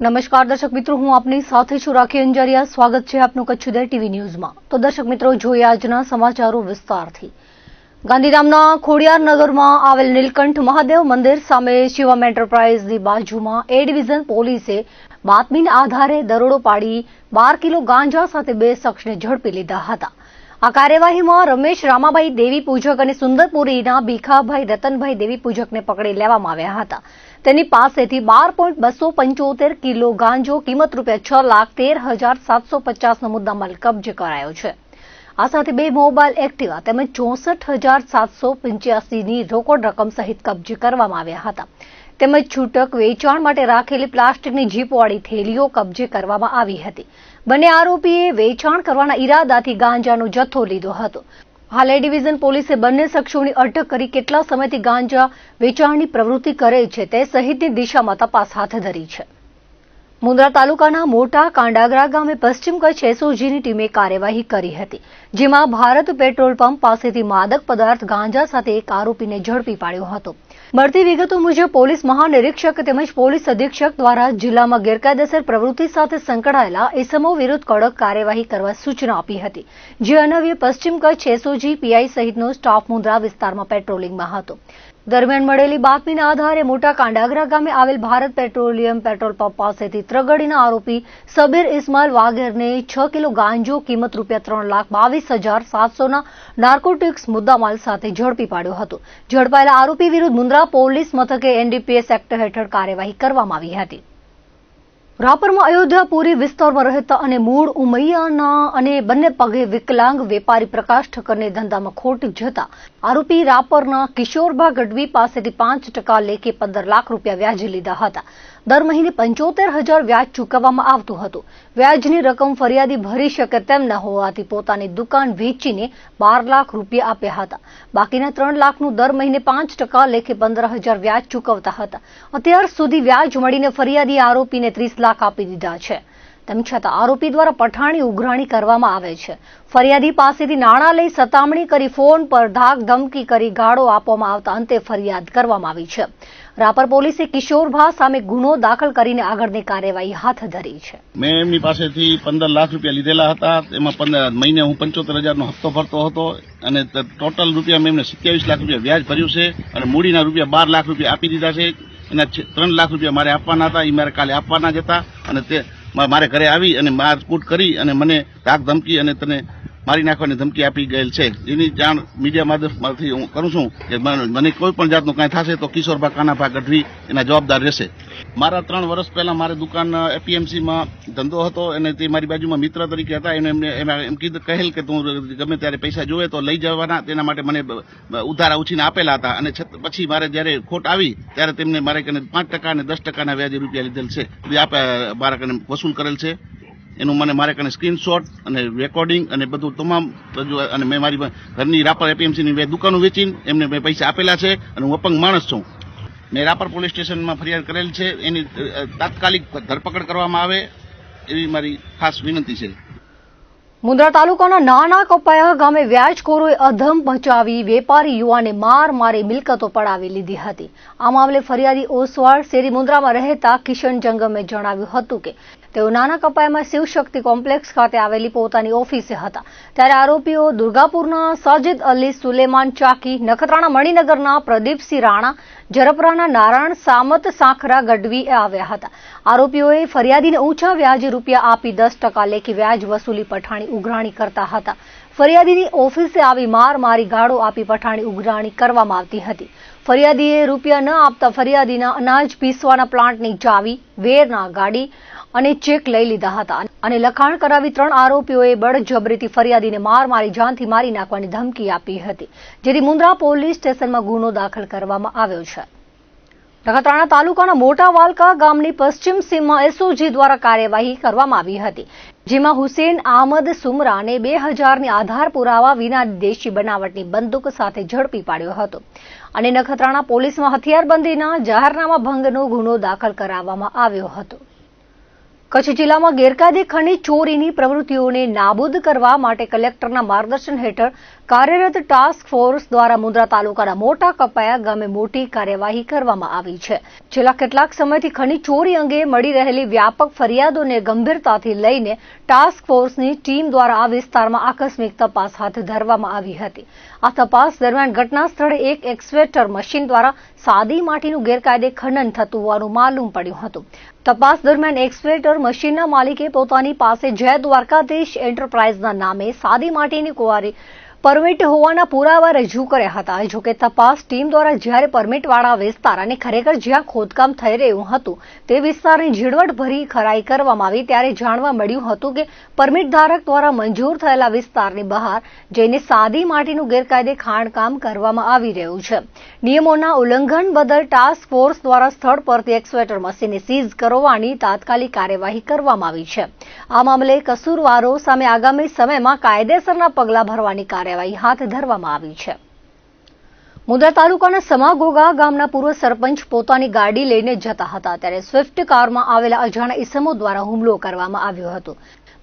નમસ્કાર દર્શક મિત્રો, હું આપની સાથે છું રાખી અંજારિયા. સ્વાગત છે આપનું કચ્છ ઉદય ટીવી ન્યૂઝમાં. તો દર્શક મિત્રો, જોઈએ આજના સમાચારો વિસ્તારથી. ગાંધીધામના ખોડિયારનગરમાં આવેલ નીલકંઠ મહાદેવ મંદિર સામે શિવમ એન્ટરપ્રાઇઝની બાજુમાં એ ડિવિઝન પોલીસે બાતમીના આધારે દરોડો પાડી 12 કિલો ગાંજા સાથે 2 શખ્સને ઝડપી લીધા હતા. આ કાર્યવાહીમાં રમેશ રામાભાઈ દેવી પૂજક અને સુંદરપુરીના ભીખાભાઈ રતનભાઈ દેવી પૂજકને પકડી લેવામાં આવ્યા હતા. તેની પાસેથી 12.275 કિલો ગાંજો કિંમત ₹6,13,750નો મુદ્દામાલ કબજે કરાયો છે. આ સાથે 2 મોબાઈલ એક્ટિવા તેમજ 64,785ની રોકડ રકમ સહિત કબજે કરવામાં આવ્યા હતા. તેમજ છૂટક વેચાણ માટે રાખેલી પ્લાસ્ટિકની જીપવાળી થેલીઓ કબજે કરવામાં આવી હતી. બંને આરોપીએ વેચાણ કરવાના ઈરાદાથી ગાંજાનો જથ્થો લીધો હતો. હાલ એ ડિવિઝન પોલીસે બંને શખ્સોની અટક કરી કેટલા સમયથી ગાંજા વેચાણની પ્રવૃત્તિ કરે છે તે સહિતની દિશામાં તપાસ હાથ ધરી છે. મુન્દ્રા તાલુકાના મોટા કાંડાગરા ગામે પશ્ચિમ કચ્છ એસઓજીની ટીમે કાર્યવાહી કરી હતી, જેમાં ભારત પેટ્રોલ પંપ પાસેથી માદક પદાર્થ ગાંજા સાથે એક આરોપીને ઝડપી પાડ્યો હતો. મળતી વિગતો મુજબ પોલીસ મહાનિરીક્ષક તેમજ પોલીસ અધિક્ષક દ્વારા જિલ્લામાં ગેરકાયદેસર પ્રવૃત્તિ સાથે સંકળાયેલા ઇસમો વિરુદ્ધ કડક કાર્યવાહી કરવા સૂચના આપી હતી. જે અન્વયે પશ્ચિમ કચ્છ એસઓજી પીઆઈ સહિતનો સ્ટાફ મુન્દ્રા વિસ્તારમાં પેટ્રોલિંગમાં હતો. દરમિયાન મળેલી બાતમીના આધારે મોટા કાંડાગરા ગામે આવેલ ભારત પેટ્રોલિયમ પેટ્રોલ પંપ પાસેથી ત્રગડીના આરોપી સબીર ઇસ્માઇલ વાઘેરને 6 કિલો ગાંજો કિંમત ₹3,22,700ના નાર્કોટિક્સ મુદ્દામાલ સાથે ઝડપી પાડ્યો હતો. ઝડપાયેલા આરોપી વિરુદ્ધ મુન્દ્રા પોલીસ મથકે એનડીપીએસ એક્ટ હેઠળ કાર્યવાહી કરવામાં આવી હતી. રાપરમાં અયોધ્યાપુરી વિસ્તારમાં રહેતા અને મૂળ ઉમૈયાના અને બંને પગે વિકલાંગ વેપારી પ્રકાશ ઠક્કરને ધંધામાં ખોટ જતા આરોપી રાપરના કિશોરભા ગઢવી પાસેથી 5% લેખે 15 લાખ રૂપિયા વ્યાજે લીધા હતા. દર મહિને 75,000 વ્યાજ ચૂકવવામાં આવતું હતું. વ્યાજની રકમ ફરિયાદી ભરી શકે તેમ ન હોવાથી પોતાની દુકાન વેચીને 12 લાખ રૂપિયા આપ્યા હતા. બાકીના 3 લાખનું દર મહિને 5% લેખે 15,000 વ્યાજ ચૂકવતા હતા. અત્યાર સુધી વ્યાજ મળીને ફરિયાદી આરોપીને 30 લાખ આપી દીધા છે. તેમ છતાં આરોપી દ્વારા પઠાણી ઉઘરાણી કરવામાં આવે છે. ફરિયાદી પાસેથી નાણાં લઈ સતામણી કરી ફોન પર ધાક ધમકી કરી ગાળો આપવામાં આવતા અંતે ફરિયાદ કરવામાં આવી છે. રાપર પોલીસે કિશોરભા સામે ગુનો દાખલ કરીને આગળની કાર્યવાહી હાથ ધરી છે. મેં એમની પાસેથી 15 લાખ રૂપિયા લીધેલા હતા. એમાં મહિને હું 75,000નો હપ્તો ભરતો હતો અને ટોટલ રૂપિયા મેં એમને 27 લાખ રૂપિયા વ્યાજ ભર્યું છે અને મૂડીના રૂપિયા 12 લાખ રૂપિયા આપી દીધા છે. એના 3 લાખ રૂપિયા મારે આપવાના હતા, એ મારે કાલે આપવાના જ હતા અને તે મારે ઘરે આવી અને મારકૂટ કરી અને મને ધાક ધમકી અને તને મારી નાખવાની ધમકી આપી ગયેલ છે. એની જાણ મીડિયા માધ્યમથી હું કરું છું કે મને કોઈ પણ જાતનું કાંઈ થશે તો કિશોરભા કાનાભા ગઢવી એના જવાબદાર રહેશે. મારા 3 વર્ષ પહેલા મારી દુકાન એપીએમસીમાં ધંધો હતો અને તે મારી બાજુમાં મિત્ર તરીકે હતા. એને એમ કહેલ કે તું ગમે ત્યારે પૈસા જોવે તો લઈ જવાના, તેના માટે મને ઉધારા ઉછીને આપેલા હતા અને પછી મારે જયારે ખોટ આવી ત્યારે તેમને મારે કને 5% અને 10%ના વ્યાજે રૂપિયા લીધેલ છે, મારા કને વસૂલ કરેલ છે. એનું મારે કને સ્ક્રીનશોટ અને રેકોર્ડિંગ અને બધું તમામ અને મેં મારી ઘરની રાપર એપીએમસીની 2 દુકાનો વેચીને એમને મેં પૈસા આપેલા છે અને હું અપંગ માણસ છું. મેં રાપર પોલીસ સ્ટેશનમાં ફરિયાદ કરેલ છે. એની તાત્કાલિક ધરપકડ કરવામાં આવે એવી મારી ખાસ વિનંતી છે. મુન્દ્રા તાલુકાના નાના કપાયા ગામે વ્યાજખોરોએ અધમ મચાવી વેપારી યુવાને માર મારી મિલકતો પડાવી લીધી હતી. આ મામલે ફરિયાદી ઓસવાડ શેરી મુન્દ્રામાં રહેતા કિશન જંગમે જણાવ્યું હતું કે તેઓ નાના કપાયામાં શિવશક્તિ કોમ્પ્લેક્સ ખાતે આવેલી પોતાની ઓફિસે હતા ત્યારે આરોપીઓ દુર્ગાપુરના સાજિદ અલી સુલેમાન ચાકી, નખત્રાણા મણિનગરના પ્રદીપસિંહ રાણા, જરપરાના નારાયણ સામત સાંખરા ગઢવી આવ્યા હતા. આરોપીઓએ ફરિયાદીને ઊંચા વ્યાજે રૂપિયા આપી 10% લેખે વ્યાજ વસૂલી પઠાણી ઉઘરાણી કરતા હતા. ફરિયાદીની ઓફિસે આવી માર મારી ગાળો આપી પઠાણી ઉઘરાણી કરવામાં આવતી હતી. ફરિયાદીએ રૂપિયા ન આપતા ફરિયાદીના અનાજ પીસવાના પ્લાન્ટની ચાવી, વેરના ગાડી અને ચેક લઈ લીધા હતા અને લખાણ કરાવી 3 આરોપીઓએ બળજબરીથી ફરિયાદીને માર મારી જાનથી મારી નાખવાની ધમકી આપી હતી, જેથી મુન્દ્રા પોલીસ સ્ટેશનમાં ગુનો દાખલ કરવામાં આવ્યો છે. નખત્રાણા તાલુકાના મોટા વાલકા ગામની પશ્ચિમ સીમમાં એસઓજી દ્વારા કાર્યવાહી કરવામાં આવી હતી, જેમાં હુસેન અહમદ સુમરાને 2000ની આધાર પુરાવા વિના દેશી બનાવટની બંદૂક સાથે ઝડપી પાડ્યો હતો અને નખત્રાણા પોલીસમાં હથિયારબંધીના જાહેરનામા ભંગનો ગુનો દાખલ કરાવવામાં આવ્યો હતો. કચ્છ જિલ્લામાં ગેરકાયદે ખનીજ ચોરીની પ્રવૃત્તિઓને નાબૂદ કરવા માટે કલેક્ટરના માર્ગદર્શન હેઠળ કાર્યરત ટાસ્ક ફોર્સ દ્વારા મુન્દ્રા તાલુકાના મોટા કપાયા ગામે મોટી કાર્યવાહી કરવામાં આવી છે. છેલ્લા કેટલાક સમયથી ખનીજ ચોરી અંગે મળી રહેલી વ્યાપક ફરિયાદોને ગંભીરતાથી લઈને ટાસ્ક ફોર્સની ટીમ દ્વારા આ વિસ્તારમાં આકસ્મિક તપાસ હાથ ધરવામાં આવી હતી. આ તપાસ દરમિયાન ઘટના સ્થળે એક એક્સ્કેવેટર મશીન દ્વારા સાદી માટીનું ગેરકાયદે ખનન થતું હોવાનું માલુમ પડ્યું હતું. તપાસ દરમિયાન એક્સ્કેવેટર મશીનના માલિકે પોતાની પાસે જય દ્વારકાધીશ એન્ટરપ્રાઇઝના નામે સાદી માટીની ક્વારી પરમિટ હોવાના પુરાવા રજૂ કર્યા હતા. જોકે તપાસ ટીમ દ્વારા જ્યારે પરમિટવાળા વિસ્તાર અને ખરેખર જ્યાં ખોદકામ થઈ રહ્યું હતું તે વિસ્તારની ઝીણવટભરી ખરાઈ કરવામાં આવી ત્યારે જાણવા મળ્યું હતું કે પરમિટ ધારક દ્વારા મંજૂર થયેલા વિસ્તારની બહાર જઈને સાદી માટીનું ગેરકાયદે ખાણકામ કરવામાં આવી રહ્યું છે. નિયમોના ઉલ્લંઘન બદલ ટાસ્ક ફોર્સ દ્વારા સ્થળ પરથી એક્સ્કેવેટર મશીનને સીઝ કરવાની તાત્કાલિક કાર્યવાહી કરવામાં આવી છે. આ મામલે કસૂરવારો સામે આગામી સમયમાં કાયદેસરના પગલાં ભરવાની કાર્યવાહી હાથ ધરવામાં આવી છે. મુન્દ્રા તાલુકાના સમાગોગા ગામના પૂર્વ સરપંચ પોતાની ગાડી લઈને જતા હતા ત્યારે સ્વિફ્ટ કારમાં આવેલા અજાણ્યા ઈસમો દ્વારા હુમલો કરવામાં આવ્યો હતો.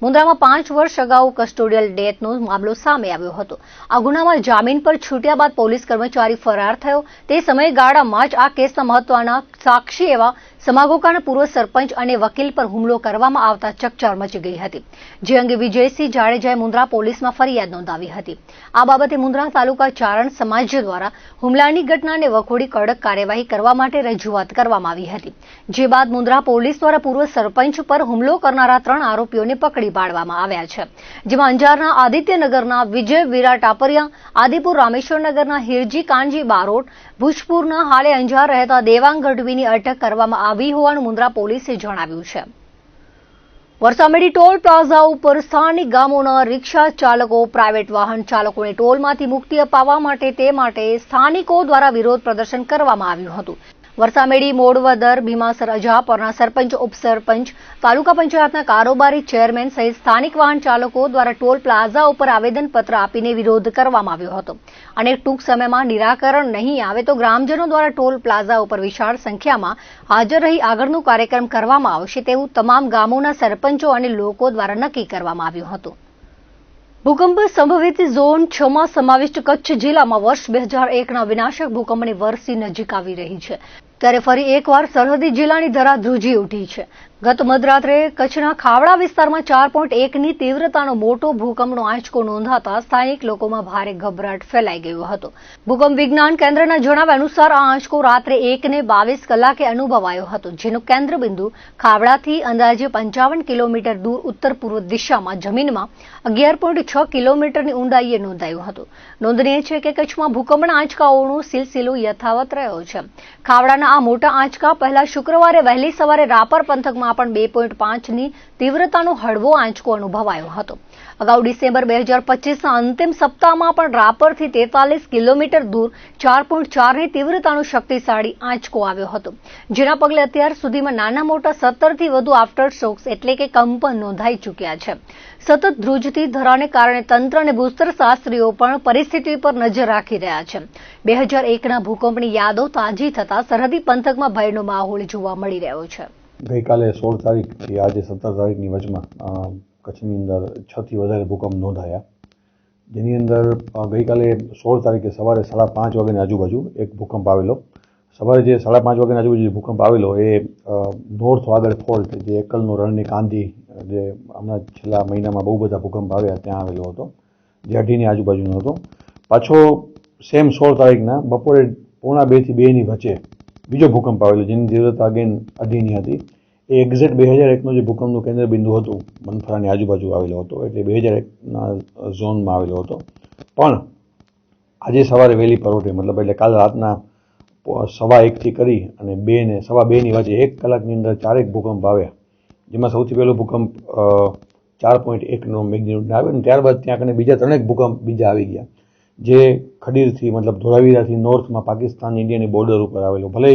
મુન્દ્રામાં 5 વર્ષ અગાઉ કસ્ટોડિયલ ડેથનો મામલો સામે આવ્યો હતો. આ ગુનામાં જામીન પર છૂટ્યા બાદ પોલીસ કર્મચારી ફરાર થયો. તે સમયગાળામાં જ આ કેસના મહત્વના સાક્ષી એવા સમાગોગાના પૂર્વ સરપંચ અને વકીલ પર હુમલો કરવામાં આવતા ચકચાર મચી ગઈ હતી. જે અંગે વિજયસિંહ જાડેજાએ મુન્દ્રા પોલીસમાં ફરિયાદ નોંધાવી હતી. આ બાબતે મુન્દ્રા તાલુકા ચારણ સમાજ દ્વારા હુમલાની ઘટનાને વખોડી કડક કાર્યવાહી કરવા માટે રજૂઆત કરવામાં આવી હતી. જે બાદ મુન્દ્રા પોલીસ દ્વારા પૂર્વ સરપંચ પર હુમલો કરનારા 3 આરોપીઓને પકડી પાડવામાં આવ્યા છે. જેમાં અંજારના આદિત્યનગરના વિજય વીરા ટાપરિયા, આદિપુર રામેશ્વરનગરના હિરજી કાનજી બારોટ, ભુજપુરના હાલે અંજાર રહેતા દેવાંગ ગઢવીની અટક કરવામાં આવી હોવાનું મુન્દ્રા પોલીસે જણાવ્યું છે. વરસામેડી ટોલ પ્લાઝા ઉપર સ્થાનિક ગામોના રિક્ષા ચાલકો પ્રાઇવેટ વાહન ચાલકોને ટોલમાંથી મુક્તિ અપાવવા માટે સ્થાનિકો દ્વારા વિરોધ પ્રદર્શન કરવામાં આવ્યું હતું. વરસામેડી, મોડવદર, ભીમાસર, અજાપરના સરપંચ, ઉપસરપંચ, તાલુકા પંચાયતના કારોબારી ચેરમેન સહિત સ્થાનિક વાહન ચાલકો દ્વારા ટોલ પ્લાઝા ઉપર આવેદનપત્ર આપીને વિરોધ કરવામાં આવ્યો હતો. અને ટૂંક સમયમાં નિરાકરણ નહીં આવે તો ગ્રામજનો દ્વારા ટોલ પ્લાઝા ઉપર વિશાળ સંખ્યામાં હાજર રહી આગળનો કાર્યક્રમ કરવામાં આવશે તેવું તમામ ગામોના સરપંચો અને લોકો દ્વારા નક્કી કરવામાં આવ્યું હતું. ભૂકંપ સંભવિત ઝોન 6 માં સમાવિષ્ટ કચ્છ જિલ્લામાં વર્ષ 2001ના વિનાશક ભૂકંપની વરસી નજીક આવી રહી છે ત્યારે ફરી એકવાર સરહદી જિલ્લાની ધરા ધ્રુજી ઉઠી છે. ગત મધરાત્રે કચ્છના ખાવડા વિસ્તારમાં 4.1ની તીવ્રતાનો મોટો ભૂકંપનો આંચકો નોંધાતા સ્થાનિક લોકોમાં ભારે ગભરાટ ફેલાઈ ગયો હતો. ભૂકંપ વિજ્ઞાન કેન્દ્રના જણાવ્યા અનુસાર આ આંચકો રાત્રે 1:22 કલાકે અનુભવાયો હતો જેનું કેન્દ્રબિંદુ ખાવડાથી અંદાજે 55 કિલોમીટર દૂર ઉત્તર પૂર્વ દિશામાં જમીનમાં 11.6 કિલોમીટરની ઊંડાઈએ નોંધાયું હતું. નોંધનીય છે કે કચ્છમાં ભૂકંપના આંચકાઓનો સિલસિલો યથાવત રહ્યો છે. ખાવડાના આ મોટા આંચકા પહેલા શુક્રવારે વહેલી સવારે રાપર પંથકમાં પણ 2.5ની તીવ્રતાનો હળવો આંચકો અનુભવાયો હતો. અગાઉ ડિસેમ્બર 2025ના અંતિમ સપ્તાહમાં પણ રાપરથી 43 કિલોમીટર દૂર 4.4ની તીવ્રતાનો શક્તિશાળી આંચકો આવ્યો હતો. જેના પગલે અત્યાર સુધીમાં નાના મોટા 17થી વધુ આફ્ટર શોક્સ એટલે કે કંપન નોંધાઈ ચૂક્યા છે. સતત ધ્રુજતી ધરાને કારણે તંત્ર અને ભૂસ્તરશાસ્ત્રીઓ પણ પરિસ્થિતિ પર નજર રાખી રહ્યા છે. 2001ના ભૂકંપની યાદો તાજી થતા સરહદી પંથકમાં ભયનો માહોલ જોવા મળી રહ્યો છે. ગઈકાલે 16 તારીખથી આજે 17 તારીખની વચમાં કચ્છની અંદર 6થી વધારે ભૂકંપ નોંધાયા. જેની અંદર ગઈકાલે 16 તારીખે સવારે 5:30 વાગ્યાની આજુબાજુ એક ભૂકંપ આવેલો. સવારે જે 5:30 વાગ્યાની આજુબાજુ જે ભૂકંપ આવેલો એ નોર્થ વાગડ ફોલ્ટ જે એકલનો રણની કાંધી જે હમણાં છેલ્લા મહિનામાં બહુ બધા ભૂકંપ આવ્યા ત્યાં આવેલો હતો જે 2:30ની આજુબાજુનો હતો. પાછો સેમ 16 તારીખના બપોરે 1:45 થી 2ની વચ્ચે બીજો ભૂકંપ આવેલો જેની તીવ્રતા અગેન 2:30ની હતી. એ એક્ઝેક્ટ 2001નો જે ભૂકંપનું કેન્દ્ર બિંદુ હતું મનફરાની આજુબાજુ આવેલો હતો એટલે 2001ના ઝોનમાં આવેલો હતો. પણ આજે સવારે વહેલી પરોઢે મતલબ એટલે કાલ રાતના 1:15થી કરી અને 2:15ની વચ્ચે 1 કલાકની અંદર 4 ભૂકંપ આવ્યા. જેમાં સૌથી પહેલો ભૂકંપ 4.1નો મેગ્નિટ્યુડ આવ્યો અને ત્યારબાદ ત્યાં કને બીજા 3 ભૂકંપ બીજા આવી ગયા જે ખડીરથી મતલબ ધોળાવીરાથી નોર્થમાં પાકિસ્તાન ઇન્ડિયાની બોર્ડર ઉપર આવેલો. ભલે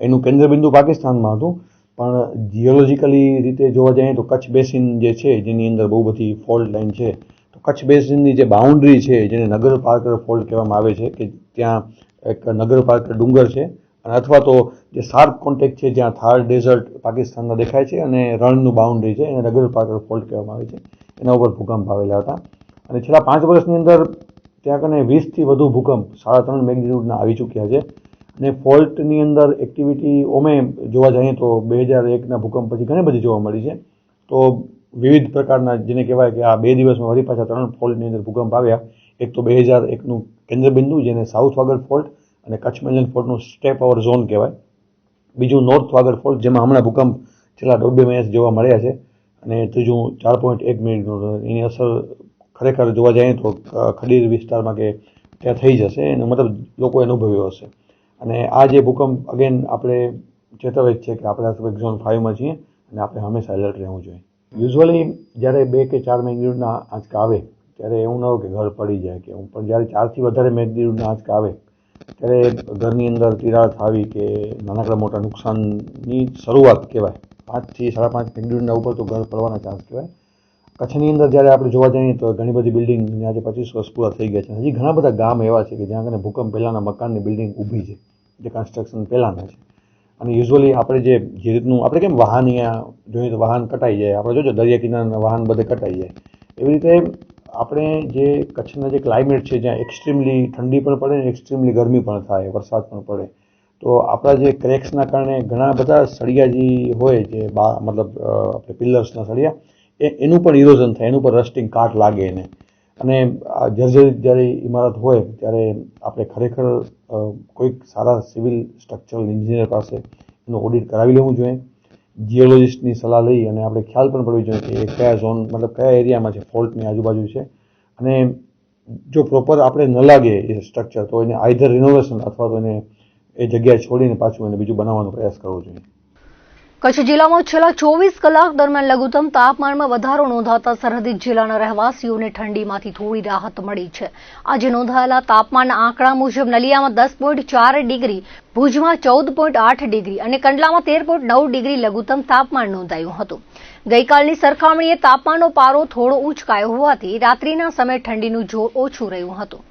એનું કેન્દ્રબિંદુ પાકિસ્તાનમાં હતું પણ જીઓલોજીકલી રીતે જોવા જઈએ તો કચ્છ બેસિન જે છે જેની અંદર બહુ બધી ફોલ્ટ લાઇન છે તો કચ્છ બેસિનની જે બાઉન્ડ્રી છે જેને નગર પાર્કર ફોલ્ટ કહેવામાં આવે છે કે ત્યાં એક નગર પાર્કર ડુંગર છે અને અથવા તો જે શાર્પ કોન્ટેક્ટ છે જ્યાં થાર ડેઝર્ટ પાકિસ્તાનના દેખાય છે અને રણનું બાઉન્ડ્રી છે એને રગર પાર્કર ફોલ્ટ કહેવામાં આવે છે, એના ઉપર ભૂકંપ આવેલા હતા. અને છેલ્લા 5 વર્ષની અંદર ત્યાં કને 20થી વધુ ભૂકંપ 3.5 મેગ્નિટ્યુડના આવી ચૂક્યા છે. અને ફોલ્ટની અંદર એક્ટિવિટી ઓમે જોવા જઈએ તો 2001ના ભૂકંપ પછી ઘણી બધી જોવા મળી છે. તો વિવિધ પ્રકારના જેને કહેવાય કે આ 2 દિવસમાં વળી પાછા 3 ફોલ્ટની અંદર ભૂકંપ આવ્યા. એક તો 2001નું કેન્દ્રબિંદુ જેને સાઉથ વાગડ ફોલ્ટ અને કચ્છ મેલન ફોલ્ટનું સ્ટેપ ઓવર ઝોન કહેવાય. બીજું નોર્થ વાગડ ફોલ્ટ જેમાં હમણાં ભૂકંપ છેલ્લા 1.5-2 મહિનાથી જોવા મળ્યા છે. અને ત્રીજું 4.1 મિનિટનું. એની અસર ખરેખર જોવા જઈએ તો ખડીર વિસ્તારમાં કે ત્યાં થઈ જશે અને મતલબ લોકોએ અનુભવ્યો હશે. અને આ જે ભૂકંપ અગેન આપણે ચેતવે છે કે આપણે ઝોન 5માં છીએ અને આપણે હંમેશા એલર્ટ રહેવું જોઈએ. યુઝ્યુઅલી જ્યારે 2 કે 4 મેગ્નિટ્યુડના આંચકા આવે ત્યારે એવું ન હોય કે ઘર પડી જાય કે પણ જ્યારે 4થી વધારે મેગ્નિટ્યુડના આંચકા આવે ત્યારે ઘરની અંદર તિરાડ થવી કે નાનકડા મોટા નુકસાનની શરૂઆત કહેવાય. 5 થી 5.5 મેગ્નિટ્યુડના ઉપર તો ઘર પડવાના ચાન્સ કહેવાય. કચ્છની અંદર જ્યારે આપણે જોવા જઈએ તો ઘણી બધી બિલ્ડિંગ આજે 25 વર્ષ પૂરા થઈ ગયા છે. હજી ઘણા બધા ગામ એવા છે કે જ્યાં કને ભૂકંપ પહેલાંના મકાનની બિલ્ડિંગ ઊભી છે, જે કન્સ્ટ્રક્શન પહેલાંના છે. અને યુઝ્યુઅલી આપણે જે રીતનું આપણે કેમ વાહન અહીંયા જોઈએ તો વાહન કટાઈ જાય, આપણે જોજો દરિયા કિનારાના વાહન બધે કટાઈ જાય, એવી રીતે આપણે જે કચ્છના જે ક્લાઇમેટ છે જ્યાં એક્સ્ટ્રીમલી ઠંડી પણ પડે ને એક્સ્ટ્રીમલી ગરમી પણ થાય, વરસાદ પણ પડે, તો આપણા જે ક્રેક્સના કારણે ઘણા બધા સળિયા જે હોય જે મતલબ આપણે પિલર્સના સળિયા એનું પણ ઇરોઝન થાય, એનું પણ રસ્ટિંગ કાટ લાગે એને. અને જર્જરિત જ્યારે ઇમારત હોય ત્યારે આપણે ખરેખર કોઈક સારા સિવિલ સ્ટ્રક્ચરલ એન્જિનિયર પાસે એનું ઓડિટ કરાવી લેવું જોઈએ. જીઓલોજિસ્ટની સલાહ લઈ અને આપણે ખ્યાલ પણ પડવી જોઈએ કે એ કયા ઝોન મતલબ કયા એરિયામાં છે, ફોલ્ટની આજુબાજુ છે. અને જો પ્રોપર આપણે ન લાગે એ સ્ટ્રક્ચર તો એને આઈધર રિનોવેશન અથવા તો એને એ જગ્યાએ છોડીને પાછું એને બીજું બનાવવાનો પ્રયાસ કરવો જોઈએ. કચ્છ જિલ્લામાં છેલ્લા 24 કલાક દરમિયાન લઘુત્તમ તાપમાનમાં વધારો નોંધાતા સરહદી જિલ્લાના રહેવાસીઓને ઠંડીમાંથી થોડી રાહત મળી છે. આજે નોંધાયેલા તાપમાનના આંકડા મુજબ નલિયામાં 10.4 ડિગ્રી, ભુજમાં 14.8 ડિગ્રી અને કંડલામાં 13.9 ડિગ્રી લઘુત્તમ તાપમાન નોંધાયું હતું. ગઈકાલની સરખામણીએ તાપમાનનો પારો થોડો ઊંચકાયો હોવાથી રાત્રિના સમયે ઠંડીનું જોર ઓછું રહ્યું હતું.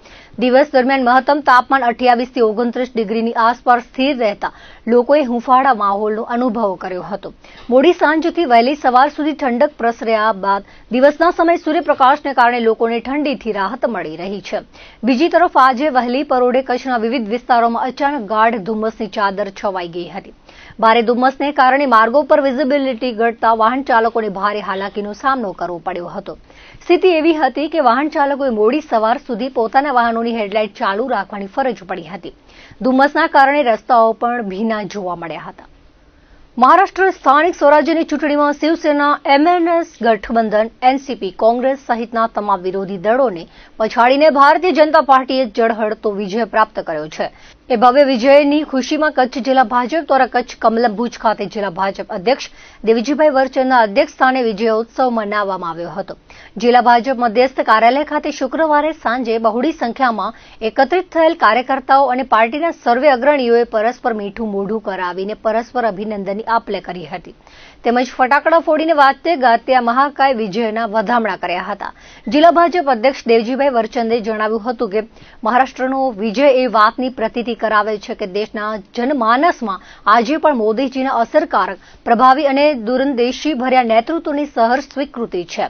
દિવસ દરમિયાન મહત્તમ તાપમાન 28 થી 29 ડિગ્રીની આસપાસ સ્થિર રહેતા લોકોએ હૂંફાળા માહોલનો અનુભવ કર્યો હતો. મોડી સાંજથી વહેલી સવાર સુધી ઠંડક પ્રસર્યા બાદ દિવસના સમયે સૂર્યપ્રકાશને કારણે લોકોને ઠંડીથી રાહત મળી રહી છે. બીજી તરફ આજે વહેલી પરોઢે કચ્છના વિવિધ વિસ્તારોમાં અચાનક ગાઢ ધુમ્મસની ચાદર છવાઈ ગઈ હતી. ભારે ધુમ્મસને કારણે માર્ગો પર વિઝિબિલિટી ઘટતા વાહન ચાલકોને ભારે હાલાકીનો સામનો કરવો પડ્યો હતો. સ્થિતિ એવી હતી કે વાહન ચાલકોએ મોડી સવાર સુધી પોતાના વાહનોની હેડલાઇટ ચાલુ રાખવાની ફરજ પડી હતી. ધુમ્મસના કારણે રસ્તાઓ પણ ભીના જોવા મળ્યા હતા. મહારાષ્ટ્ર સ્થાનિક સ્વરાજ્યની ચૂંટણીમાં શિવસેના, એમએનએસ ગઠબંધન, એનસીપી, કોંગ્રેસ સહિતના તમામ વિરોધી દળોને પછાડીને ભારતીય જનતા પાર્ટીએ ઝળહળતો વિજય પ્રાપ્ત કર્યો છે. એ ભવ્ય વિજયની ખુશીમાં કચ્છ જિલ્લા ભાજપ દ્વારા કચ્છ કમલમ ભુજ ખાતે જિલ્લા ભાજપ અધ્યક્ષ દેવજીભાઈ વરચંદના અધ્યક્ષ સ્થાને વિજયોત્સવ મનાવવામાં આવ્યો હતો. જિલ્લા ભાજપ મધ્યસ્થ કાર્યાલય ખાતે શુક્રવારે સાંજે બહોળી સંખ્યામાં એકત્રિત થયેલ કાર્યકર્તાઓ અને પાર્ટીના સર્વે અગ્રણીઓએ પરસ્પર મીઠું મોઢું કરાવીને પરસ્પર અભિનંદનની આપ-લે કરી હતી. તેમજ ફટાકડા ફોડીને વાજતે ગાજતે આ મહાકાય વિજયના વધામણા કર્યા હતા. જિલ્લા ભાજપ અધ્યક્ષ દેવજીભાઈ વરચંદે જણાવ્યું હતું કે મહારાષ્ટ્રનો વિજય એ વાતની પ્રતીતિ કરાવે છે કે દેશના જનમાનસમાં આજે પણ મોદીજીના અસરકારક, પ્રભાવી અને દૂરંદેશી ભર્યા નેતૃત્વની સહર્ષ સ્વીકૃતિ છે.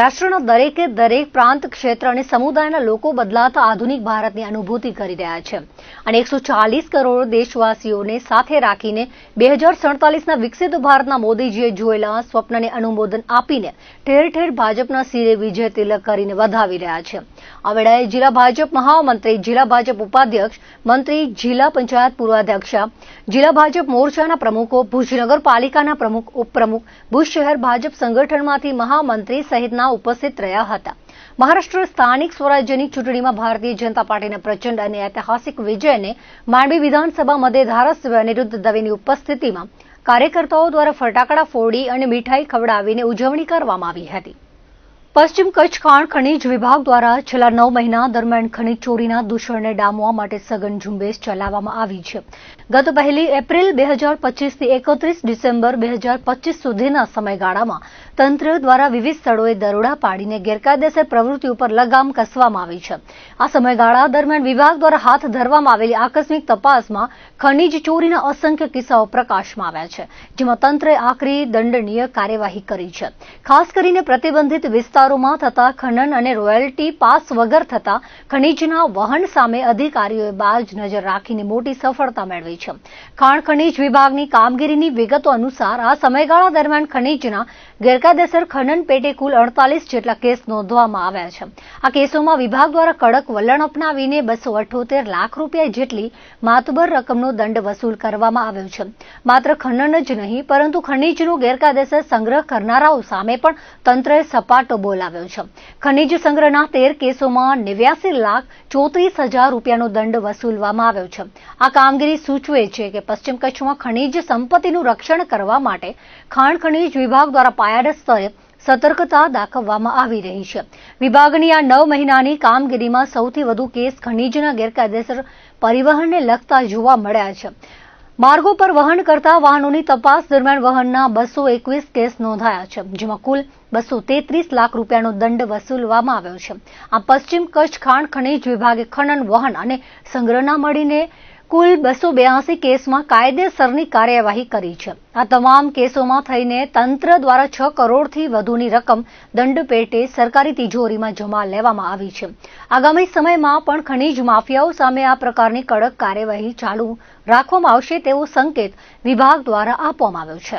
રાષ્ટ્રના દરેકે દરેક પ્રાંત, ક્ષેત્ર અને સમુદાયના લોકો બદલાતા આધુનિક ભારતની અનુભૂતિ કરી રહ્યા છે અને 140 કરોડ દેશવાસીઓને સાથે રાખીને 2047ના વિકસિત ભારતના મોદીજીએ જોયેલા સ્વપ્નને અનુમોદન આપીને ઠેર ઠેર ભાજપના શિરે વિજય તિલક કરીને વધાવી રહ્યા છે. આ વેળાએ જિલ્લા ભાજપ મહામંત્રી, જિલ્લા ભાજપ ઉપાધ્યક્ષ, મંત્રી, જિલ્લા પંચાયત પૂર્વાધ્યક્ષા, જિલ્લા ભાજપ મોરચાના પ્રમુખો, ભુજ નગરપાલિકાના પ્રમુખ, ઉપપ્રમુખ, ભુજ શહેર ભાજપ સંગઠનમાંથી મહામંત્રી સહિતના ઉપસ્થિત રહ્યા હતા. મહારાષ્ટ્ર સ્થાનિક સ્વરાજ્યની ચૂંટણીમાં ભારતીય જનતા પાર્ટીના પ્રચંડ અને ઐતિહાસિક વિજયને માંડવી વિધાનસભા મધ્યે ધારાસભ્ય અનિરુદ્ધ દવેની ઉપસ્થિતિમાં કાર્યકર્તાઓ દ્વારા ફટાકડા ફોડી અને મીઠાઈ ખવડાવીને ઉજવણી કરવામાં આવી હતી. પશ્ચિમ કચ્છ ખાણ ખનીજ વિભાગ દ્વારા છેલ્લા 9 મહિના દરમિયાન ખનીજ ચોરીના દૂષણને ડામવા માટે સઘન ઝુંબેશ ચલાવવામાં આવી છે. ગત 1 એપ્રિલ 2025 થી 31 ડિસેમ્બર 2025 સુધીના સમયગાળામાં તંત્ર દ્વારા વિવિધ સ્થળોએ દરોડા પાડીને ગેરકાયદેસર પ્રવૃત્તિઓ પર લગામ કસવામાં આવી છે. આ સમયગાળા દરમિયાન વિભાગ દ્વારા હાથ ધરવામાં આવેલી આકસ્મિક તપાસમાં ખનીજ ચોરીના અસંખ્ય કિસ્સાઓ પ્રકાશમાં આવ્યા છે, જેમાં તંત્રએ આકરી દંડનીય કાર્યવાહી કરી છે. ખાસ કરીને પ્રતિબંધિત વિસ્તારોમાં થતા ખનન અને રોયલ્ટી પાસ વગર થતા ખનીજના વહન સામે અધિકારીઓએ બાજ નજર રાખીને મોટી સફળતા મેળવી છે. ખાણ ખનીજ વિભાગની કામગીરીની વિગતો અનુસાર આ સમયગાળા દરમિયાન ખનીજના ગેરકાયદેસર ખનન પેટે કુલ 48 જેટલા કેસ નોંધવામાં આવ્યા છે. આ કેસોમાં વિભાગ દ્વારા કડક વલણ અપનાવીને 278 લાખ રૂપિયા જેટલી માતબર રકમનો દંડ વસૂલ કરવામાં આવ્યો છે. માત્ર ખનન જ નહીં પરંતુ ખનીજનો ગેરકાયદેસર સંગ્રહ કરનારાઓ સામે પણ તંત્રએ સપાટો બોલાવ્યો છે. ખનીજ સંગ્રહના 13 કેસોમાં 89,34,000 રૂપિયાનો દંડ વસૂલવામાં આવ્યો છે. આ કામગીરી સૂચવે છે કે પશ્ચિમ કચ્છમાં ખનીજ સંપત્તિનું રક્ષણ કરવા માટે ખાણ ખનીજ વિભાગ દ્વારા પાયાના સ્તરે સતર્કતા દાખવવામાં આવી રહી છે. વિભાગની આ 9 મહિનાની કામગીરીમાં સૌથી વધુ કેસ ખનીજના ગેરકાયદેસર પરિવહનને લગતા જોવા મળ્યા છે. માર્ગો પર વહન કરતા વાહનોની તપાસ દરમિયાન વહનના 221 કેસ નોંધાયા છે, જેમાં કુલ 233 લાખ રૂપિયાનો દંડ વસૂલવામાં આવ્યો છે. આ પશ્ચિમ કચ્છ ખાણ ખનીજ વિભાગે ખનન, વહન અને સંગ્રહના મળીને કુલ 282 કેસમાં કાયદેસરની કાર્યવાહી કરી છે. આ તમામ કેસોમાં થઈને તંત્ર દ્વારા 6 કરોડથી વધુની રકમ દંડ પેટે સરકારી તિજોરીમાં જમા લેવામાં આવી છે. આગામી સમયમાં પણ ખનીજ માફિયાઓ સામે આ પ્રકારની કડક કાર્યવાહી ચાલુ રાખવામાં આવશે તેવો સંકેત વિભાગ દ્વારા આપવામાં આવ્યો છે.